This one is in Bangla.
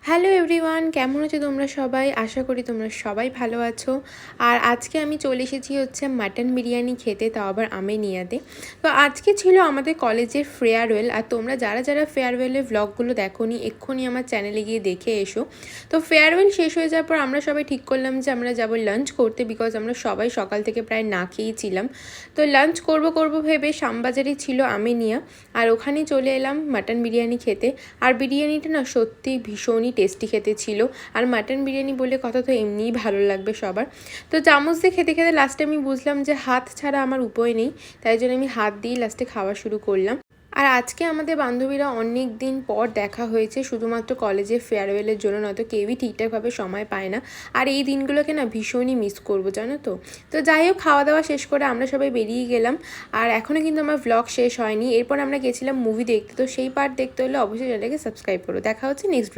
হ্যালো এভরিওয়ান, কেমন আছো তোমরা সবাই? আশা করি তোমরা সবাই ভালো আছো। আর আজকে আমি চলে এসেছি হচ্ছে মাটন বিরিয়ানি খেতে, তাও আবার আমিনিয়াতে। তো আজকে ছিল আমাদের কলেজের ফেয়ারওয়েল, আর তোমরা যারা যারা ফেয়ারওয়েলের ভ্লগগুলো দেখোনি এক্ষুনি আমার চ্যানেলে গিয়ে দেখে এসো। তো ফেয়ারওয়েল শেষ হয়ে যাওয়ার পর আমরা সবাই ঠিক করলাম যে আমরা যাবো লাঞ্চ করতে, বিকজ আমরা সবাই সকাল থেকে প্রায় না খেয়েই ছিলাম। তো লাঞ্চ করবো ভেবে শ্যামবাজারে ছিল আমিনিয়া, আর ওখানেই চলে এলাম মাটন বিরিয়ানি খেতে। আর বিরিয়ানিটা না সত্যি ভীষণই টেস্টি খেতে ছিল। আর মাটন বিরিয়ানি বলে কথা তো এমনিই ভালো লাগবে সবার। তো চামচ দিয়ে খেতে খেতে লাস্টে আমি বুঝলাম যে হাত ছাড়া আমার উপায় নেই, তাই জন্য আমি হাত দিয়েই লাস্টে খাওয়া শুরু করলাম। আর আজকে আমাদের বান্ধবীরা অনেক দিন পর দেখা হয়েছে, শুধুমাত্র কলেজের ফেয়ারওয়েলের জন্য, নয়তো কেউই ঠিকঠাকভাবে সময় পায় না। আর এই দিনগুলোকে না ভীষণই মিস করবো, জানো তো। তো যাই হোক, খাওয়া দাওয়া শেষ করে আমরা সবাই বেরিয়ে গেলাম। আর এখনও কিন্তু আমার ভ্লগ শেষ হয়নি। এরপর আমরা গেছিলাম মুভি দেখতে, তো সেই পার্ট দেখতে হলে অবশ্যই চ্যানেলটাকে সাবস্ক্রাইব করো। দেখা হচ্ছে নেক্সট ব্লগ।